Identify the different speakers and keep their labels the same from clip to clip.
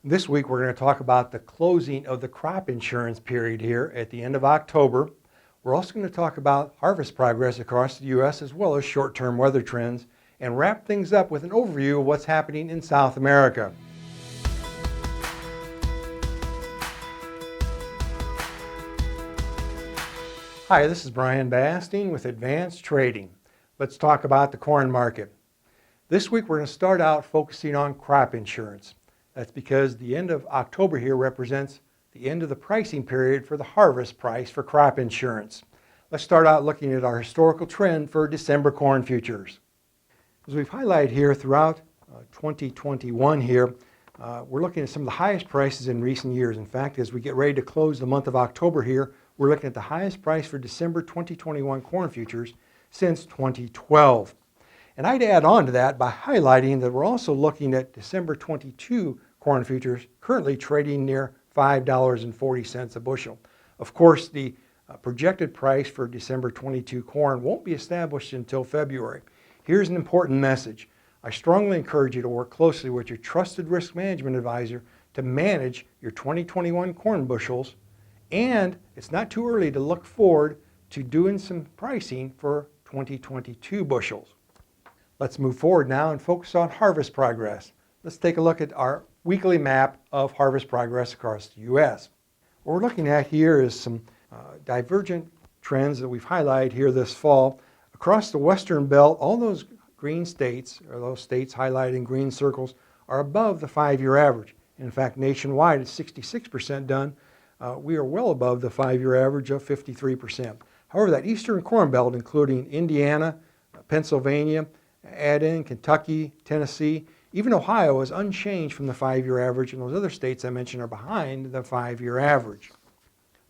Speaker 1: This week we're going to talk about the closing of the crop insurance period here at the end of October. We're also going to talk about harvest progress across the U.S. as well as short-term weather trends and wrap things up with an overview of what's happening in South America. Hi, this is Brian Basting with Advanced Trading. Let's talk about the corn market. This week we're going to start out focusing on crop insurance. That's because the end of October here represents the end of the pricing period for the harvest price for crop insurance. Let's start out looking at our historical trend for December corn futures. As we've highlighted here throughout 2021 here, we're looking at some of the highest prices in recent years. In fact, as we get ready to close the month of October here, we're looking at the highest price for December 2021 corn futures since 2012. And I'd add on to that by highlighting that we're also looking at December 22 corn futures currently trading near $5.40 a bushel. Of course, the projected price for December 22 corn won't be established until February. Here's an important message. I strongly encourage you to work closely with your trusted risk management advisor to manage your 2021 corn bushels, and it's not too early to look forward to doing some pricing for 2022 bushels. Let's move forward now and focus on harvest progress. Let's take a look at our weekly map of harvest progress across the U.S. What we're looking at here is some divergent trends that we've highlighted here this fall. Across the western belt, all those green states, or those states highlighted in green circles, are above the 5-year average. In fact, nationwide, it's 66% done. We are well above the 5-year average of 53%. However, that eastern corn belt, including Indiana, Pennsylvania, add in Kentucky, Tennessee, even Ohio is unchanged from the 5-year average, and those other states I mentioned are behind the 5-year average.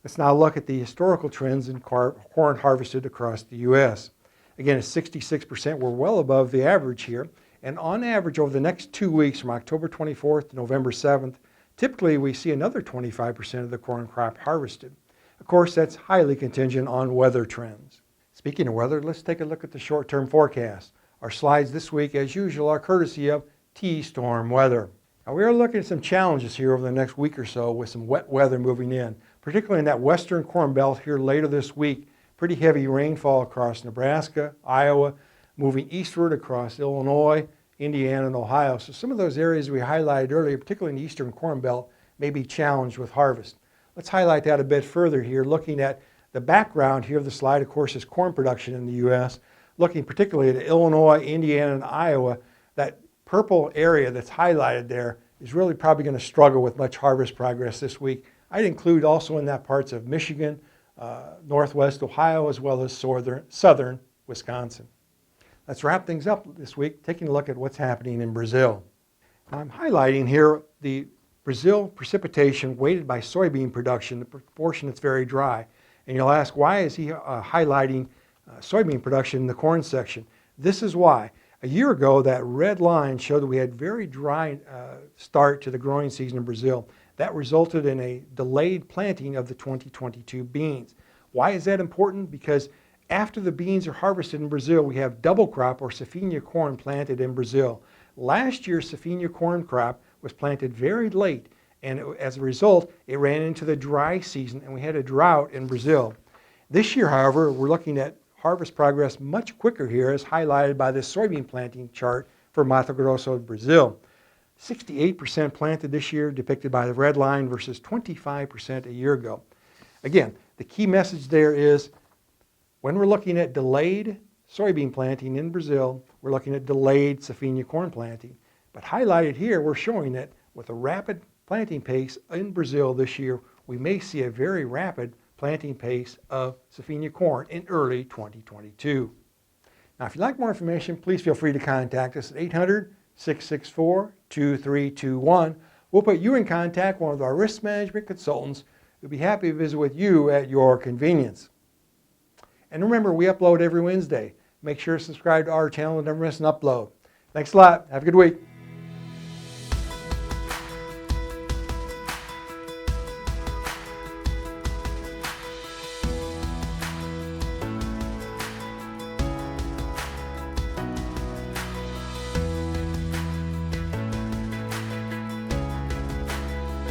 Speaker 1: Let's now look at the historical trends in corn harvested across the U.S. Again, at 66%, we're well above the average here, and on average over the next 2 weeks from October 24th to November 7th, typically we see another 25% of the corn crop harvested. Of course, that's highly contingent on weather trends. Speaking of weather, let's take a look at the short-term forecast. Our slides this week, as usual, are courtesy of T-Storm Weather. Now, we are looking at some challenges here over the next week or so with some wet weather moving in, particularly in that western corn belt here later this week. Pretty heavy rainfall across Nebraska, Iowa, moving eastward across Illinois, Indiana, and Ohio. So some of those areas we highlighted earlier, particularly in the eastern corn belt, may be challenged with harvest. Let's highlight that a bit further here, looking at the background here of the slide, of course, is corn production in the U.S., looking particularly at Illinois, Indiana, and Iowa. That purple area that's highlighted there is really probably going to struggle with much harvest progress this week. I'd include also in that parts of Michigan, northwest Ohio, as well as southern Wisconsin. Let's wrap things up this week, taking a look at what's happening in Brazil. I'm highlighting here the Brazil precipitation weighted by soybean production, the proportion that's very dry. And you'll ask, why is he highlighting soybean production in the corn section? This is why. A year ago, that red line showed that we had very dry start to the growing season in Brazil. That resulted in a delayed planting of the 2022 beans. Why is that important? Because after the beans are harvested in Brazil, we have double crop or safrinha corn planted in Brazil. Last year's safrinha corn crop was planted very late, and as a result, it ran into the dry season, and we had a drought in Brazil. This year, however, we're looking at harvest progress much quicker here, as highlighted by this soybean planting chart for Mato Grosso, Brazil. 68% planted this year, depicted by the red line, versus 25% a year ago. Again, the key message there is when we're looking at delayed soybean planting in Brazil, we're looking at delayed safrinha corn planting. But highlighted here, we're showing that with a rapid planting pace in Brazil this year, we may see a very rapid planting pace of safrinha corn in early 2022. Now, if you'd like more information, please feel free to contact us at 800-664-2321. We'll put you in contact with one of our risk management consultants who'll be happy to visit with you at your convenience. And remember, we upload every Wednesday. Make sure to subscribe to our channel and never miss an upload. Thanks a lot. Have a good week.